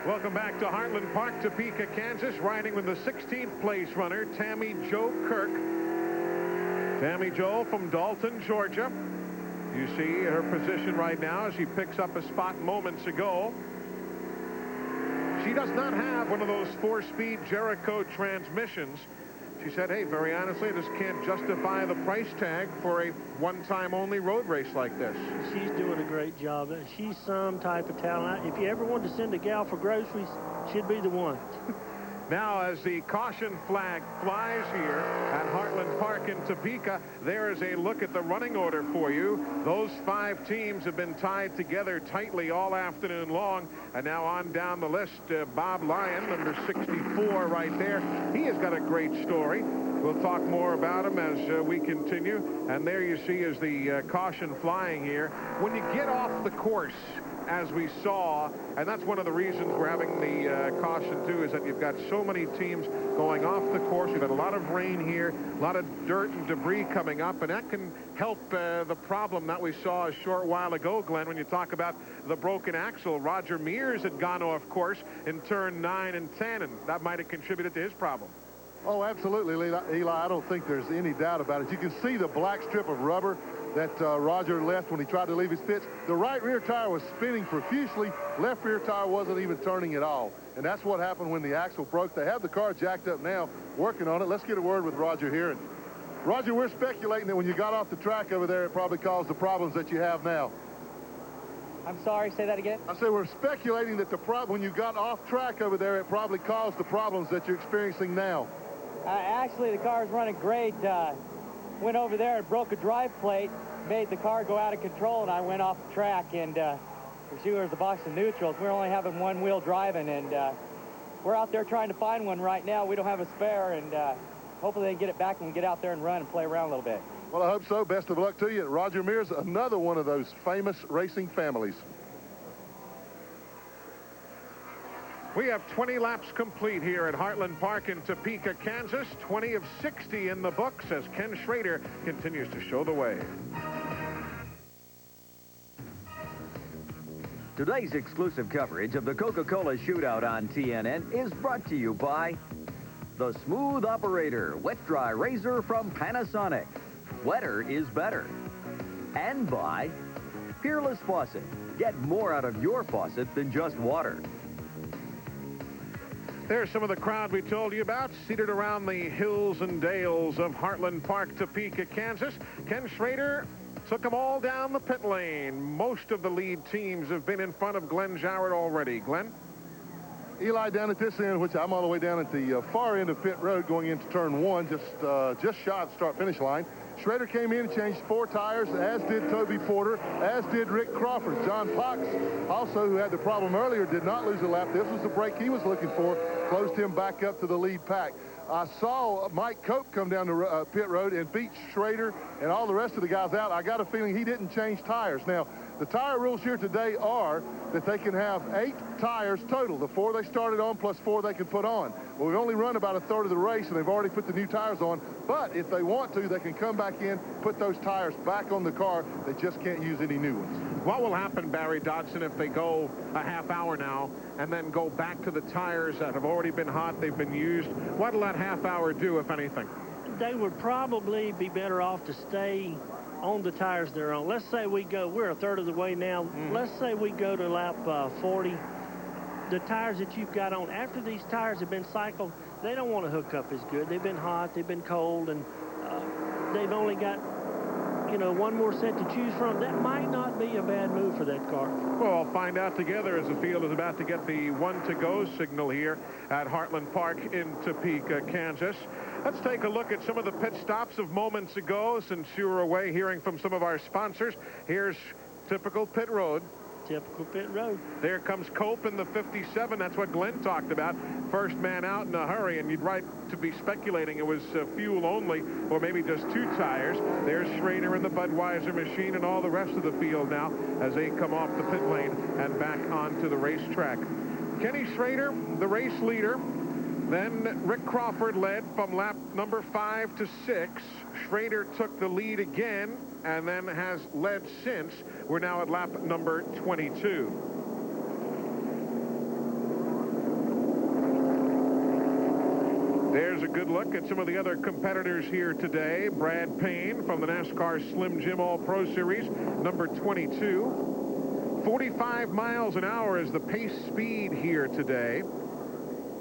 Welcome back to Heartland Park, Topeka, Kansas, riding with the 16th place runner, Tammy Jo Kirk. Tammy Jo from Dalton, Georgia. You see her position right now as she picks up a spot moments ago. She does not have one of those 4-speed Jericho transmissions. She said, hey, very honestly, I just can't justify the price tag for a one-time only road race like this. She's doing a great job. She's some type of talent. If you ever wanted to send a gal for groceries, she'd be the one. Now, as the caution flag flies here at Heartland Park in Topeka, there is a look at the running order for you. Those 5 teams have been tied together tightly all afternoon long. And now on down the list, Bob Lyon, number 64 right there. He has got a great story. We'll talk more about him as we continue. And there you see is the caution flying here. When you get off the course, as we saw, and that's one of the reasons we're having the caution too, is that you've got so many teams going off the course. You've got a lot of rain here, a lot of dirt and debris coming up, and that can help the problem that we saw a short while ago, Glenn, when you talk about the broken axle. Roger Mears had gone off course in turn 9 and 10, and that might have contributed to his problem. Oh, absolutely, Eli. I don't think there's any doubt about it. You can see the black strip of rubber that Roger left when he tried to leave his pits. The right rear tire was spinning profusely. Left rear tire wasn't even turning at all. And that's what happened when the axle broke. They have the car jacked up now, working on it. Let's get a word with Roger here. And Roger, we're speculating that when you got off the track over there, it probably caused the problems that you have now. I'm sorry, say that again? I say we're speculating that when you got off track over there, it probably caused the problems that you're experiencing now. Actually, the car's running great. Went over there and broke a drive plate, made the car go out of control, and I went off the track. And she was the box of neutrals. We're only having one-wheel driving, and we're out there trying to find one right now. We don't have a spare, and hopefully they can get it back and we get out there and run and play around a little bit. Well, I hope so. Best of luck to you. Roger Mears, another one of those famous racing families. We have 20 laps complete here at Heartland Park in Topeka, Kansas. 20 of 60 in the books as Ken Schrader continues to show the way. Today's exclusive coverage of the Coca-Cola Shootout on TNN is brought to you by the Smooth Operator Wet-Dry Razor from Panasonic. Wetter is better. And by Peerless Faucet. Get more out of your faucet than just water. There's some of the crowd we told you about, seated around the hills and dales of Heartland Park, Topeka, Kansas. Ken Schrader took them all down the pit lane. Most of the lead teams have been in front of Glenn Joward already. Glenn? Eli, down at this end, which I'm all the way down at the far end of pit road going into turn 1, just shy of the start-finish line. Schrader came in and changed 4 tires, as did Toby Porter, as did Rick Crawford. John Fox, also who had the problem earlier, did not lose a lap. This was the break he was looking for, closed him back up to the lead pack. I saw Mike Cope come down the pit road and beat Schrader and all the rest of the guys out. I got a feeling he didn't change tires. Now, the tire rules here today are that they can have 8 tires total, the 4 they started on plus 4 they can put on. Well, we've only run about a third of the race, and they've already put the new tires on. But if they want to, they can come back in, put those tires back on the car. They just can't use any new ones. What will happen, Barry Dodson, if they go a half hour now and then go back to the tires that have already been hot, they've been used? What will that half hour do, if anything? They would probably be better off to stay on the tires they're on. Let's say we're a third of the way now. Let's say we go to lap 40. The tires that you've got on, after these tires have been cycled, they don't want to hook up as good. They've been hot, they've been cold, and they've only got, one more set to choose from. That might not be a bad move for that car. Well, I'll find out together as the field is about to get the 1 to go signal here at Heartland Park in Topeka, Kansas. Let's take a look at some of the pit stops of moments ago, since you were away hearing from some of our sponsors. Here's typical pit road. Typical pit road. There comes Cope in the 57. That's what Glenn talked about. First man out in a hurry, and you'd right to be speculating it was fuel only, or maybe just 2 tires. There's Schrader in the Budweiser machine and all the rest of the field now as they come off the pit lane and back onto the racetrack. Kenny Schrader, the race leader. Then Rick Crawford led from lap number 5 to 6. Schrader took the lead again and then has led since. We're now at lap number 22. There's a good look at some of the other competitors here today. Brad Payne from the NASCAR Slim Jim All-Pro Series, number 22. 45 miles an hour is the pace speed here today.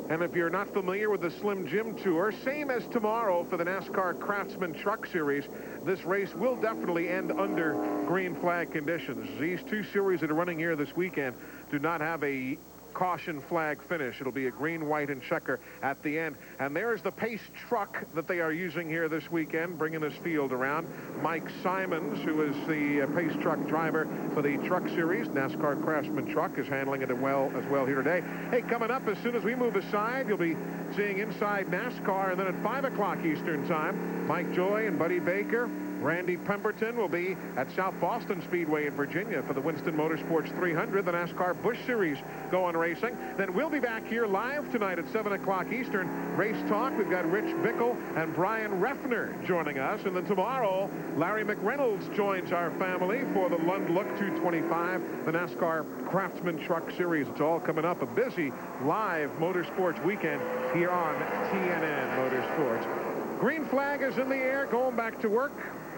And if you're not familiar with the Slim Jim Tour, same as tomorrow for the NASCAR Craftsman Truck Series, this race will definitely end under green flag conditions. These two series that are running here this weekend do not have a caution flag finish. It'll be a green, white, and checker at the end. And there's the pace truck that they are using here this weekend, bringing this field around. Mike Simons, who is the pace truck driver for the Truck Series, NASCAR Craftsman Truck, is handling it as well here today. Hey, coming up, as soon as we move aside, you'll be seeing Inside NASCAR, and then at 5 o'clock Eastern Time, Mike Joy and Buddy Baker, Randy Pemberton will be at South Boston Speedway in Virginia for the Winston Motorsports 300, the NASCAR Busch Series going racing. Then we'll be back here live tonight at 7 o'clock Eastern. Race Talk, we've got Rich Bickle and Brian Reffner joining us. And then tomorrow, Larry McReynolds joins our family for the Lund Look 225, the NASCAR Craftsman Truck Series. It's all coming up. A busy live motorsports weekend here on TNN Motorsports. Green flag is in the air, going back to work.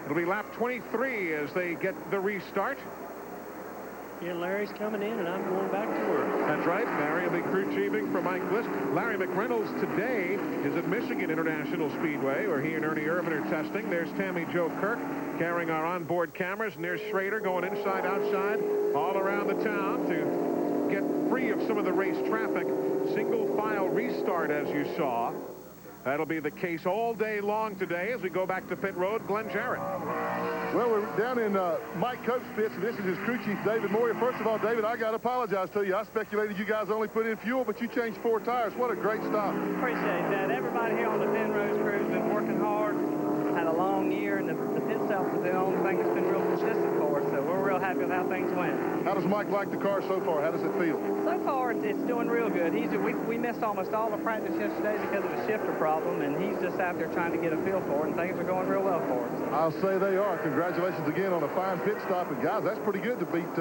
It'll be lap 23 as they get the restart. Yeah, Larry's coming in, and I'm going back to work. That's right. Larry will be crew chiefing for Mike Bliss. Larry McReynolds today is at Michigan International Speedway, where he and Ernie Irvin are testing. There's Tammy Jo Kirk carrying our onboard cameras, and there's Schrader going inside, outside, all around the town to get free of some of the race traffic. Single file restart, as you saw. That'll be the case all day long today as we go back to pit road. Glenn Jarrett. Well, we're down in Mike Cope's pits, and this is his crew chief, David Moyer. First of all, David, I got to apologize to you. I speculated you guys only put in fuel, but you changed 4 tires. What a great stop. Appreciate that. Everybody here on the Penrose crew has been working hard. Had a long year, and the pit stops have been the only thing that's been real consistent for us, so we're real happy with how things went. How does Mike like the car so far? How does it feel? So far, it's doing real good. We missed almost all the practice yesterday because of a shifter problem, and he's just out there trying to get a feel for it, and things are going real well for us. I'll say they are. Congratulations again on a fine pit stop. And, guys, that's pretty good to beat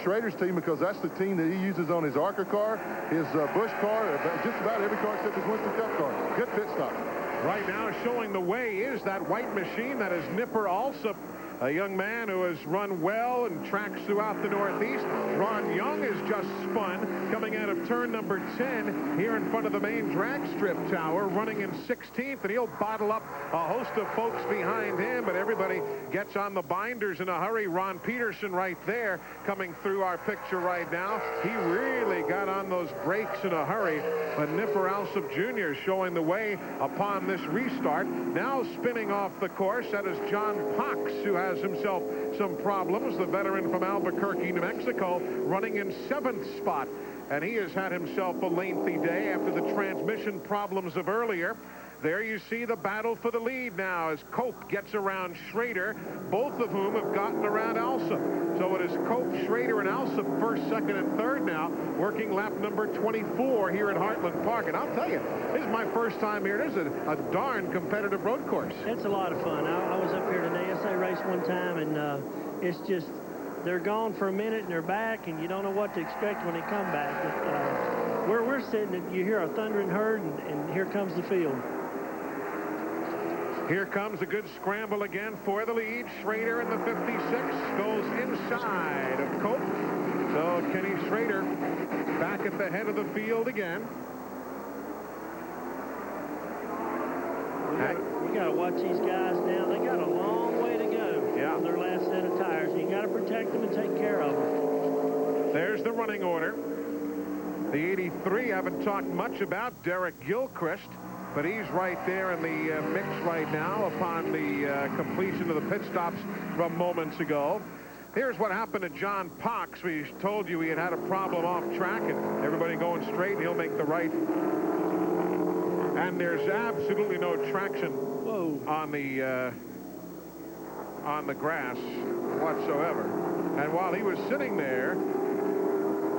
Schrader's team, because that's the team that he uses on his ARCA car, his Busch car, just about every car except his Winston Cup car. Good pit stop. Right now, showing the way is that white machine. That is Nipper Alsop, a young man who has run well and tracks throughout the Northeast. Ron Young has just spun, coming out of turn number 10 here in front of the main drag strip tower, running in 16th, and he'll bottle up a host of folks behind him, but everybody gets on the binders in a hurry. Ron Peterson right there coming through our picture right now. He really got on those brakes in a hurry, but Nipper Alsop Jr. showing the way upon this restart. Now spinning off the course, that is John Pox, who has himself some problems. The veteran from Albuquerque, New Mexico, running in 7th spot, and he has had himself a lengthy day after the transmission problems of earlier. There you see the battle for the lead now as Cope gets around Schrader, both of whom have gotten around Alsop. So it is Cope, Schrader, and Alsop first, second, and third now, working lap number 24 here at Heartland Park. And I'll tell you, this is my first time here. This is a darn competitive road course. It's a lot of fun. I was up here today. I race one time, and it's just, they're gone for a minute and they're back, and you don't know what to expect when they come back. But, where we're sitting, you hear a thundering herd, and here comes the field. Here comes a good scramble again for the lead. Schrader in the 56 goes inside of Cope. So Kenny Schrader back at the head of the field again. We got to watch these guys now. They got a long way to go on their last set of tires. You got to protect them and take care of them. There's the running order. The 83 I haven't talked much about, Derek Gilchrist, but he's right there in the mix right now upon the completion of the pit stops from moments ago. Here's what happened to John Pox. We told you he had a problem off track, and everybody going straight, and he'll make the right. And there's absolutely no traction on the grass whatsoever. And while he was sitting there,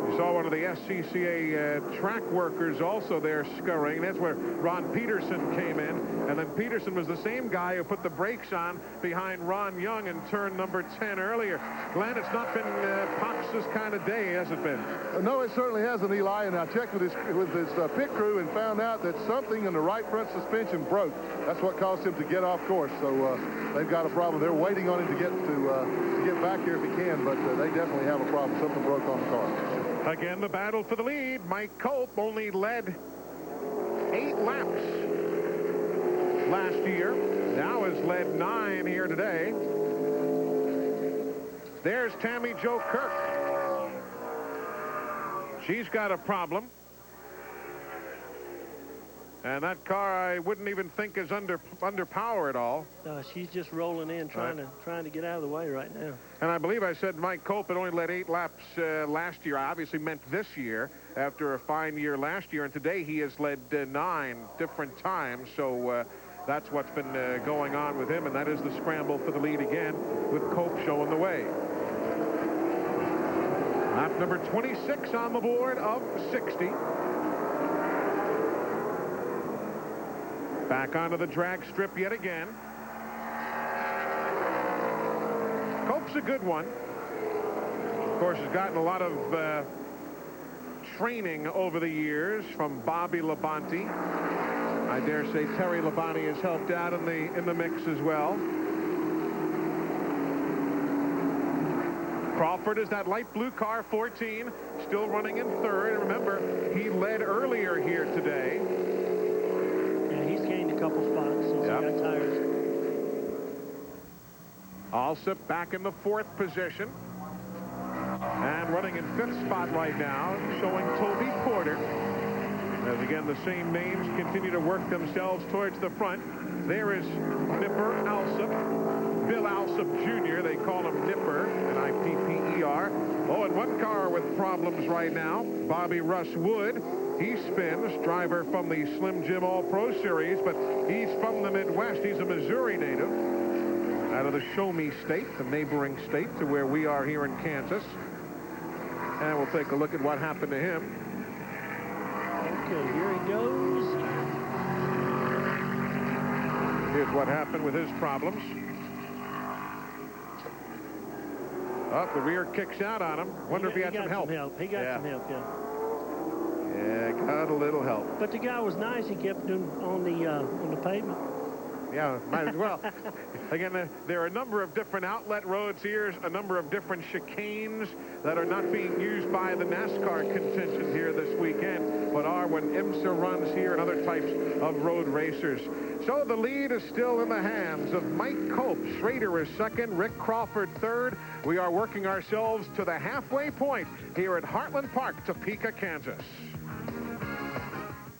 You saw one of the SCCA track workers also there scurrying. That's where Ron Peterson came in. And then Peterson was the same guy who put the brakes on behind Ron Young in turn number 10 earlier. Glenn, it's not been Pox's kind of day, has it been? No, it certainly hasn't, Eli. And I checked with his pit crew and found out that something in the right front suspension broke. That's what caused him to get off course. So they've got a problem. They're waiting on him to get back here if he can, but they definitely have a problem. Something broke on the car. Again, the battle for the lead. Mike Culp only led 8 laps last year. Now has led 9 here today. There's Tammy Jo Kirk. She's got a problem. And that car, I wouldn't even think is under power at all. She's just rolling in, trying to get out of the way right now. And I believe I said Mike Culp had only led 8 laps last year. I obviously meant this year after a fine year last year. And today he has led 9 different times. So that's what's been going on with him. And that is the scramble for the lead again with Culp showing the way. Lap number 26 on the board of 60. Back onto the drag strip yet again. Culp's a good one. Of course, has gotten a lot of training over the years from Bobby Labonte. I dare say Terry Labonte has helped out in the mix as well. Crawford is that light blue car, 14, still running in third. And remember, he led earlier here today. Couple spots since he got tires. Alsop back in the 4th position and running in 5th spot right now, showing Toby Porter. As again the same names continue to work themselves towards the front. There is Nipper Alsop, Bill Alsop Jr. They call him Nipper, N-I-P-P-E-R. Oh, and one car with problems right now, Bobby Russ Wood. He spins, driver from the Slim Jim All-Pro Series, but he's from the Midwest. He's a Missouri native out of the Show Me State, the neighboring state to where we are here in Kansas. And we'll take a look at what happened to him. Okay, here he goes. Here's what happened with his problems. Oh, the rear kicks out on him. Wonder if he had some help. He got some help, yeah. Yeah, got a little help. But the guy was nice. He kept him on the pavement. Yeah, might as well. Again, there are a number of different outlet roads here, a number of different chicanes that are not being used by the NASCAR contingent here this weekend, but are when IMSA runs here and other types of road racers. So the lead is still in the hands of Mike Culp. Schrader is second, Rick Crawford third. We are working ourselves to the halfway point here at Heartland Park, Topeka, Kansas.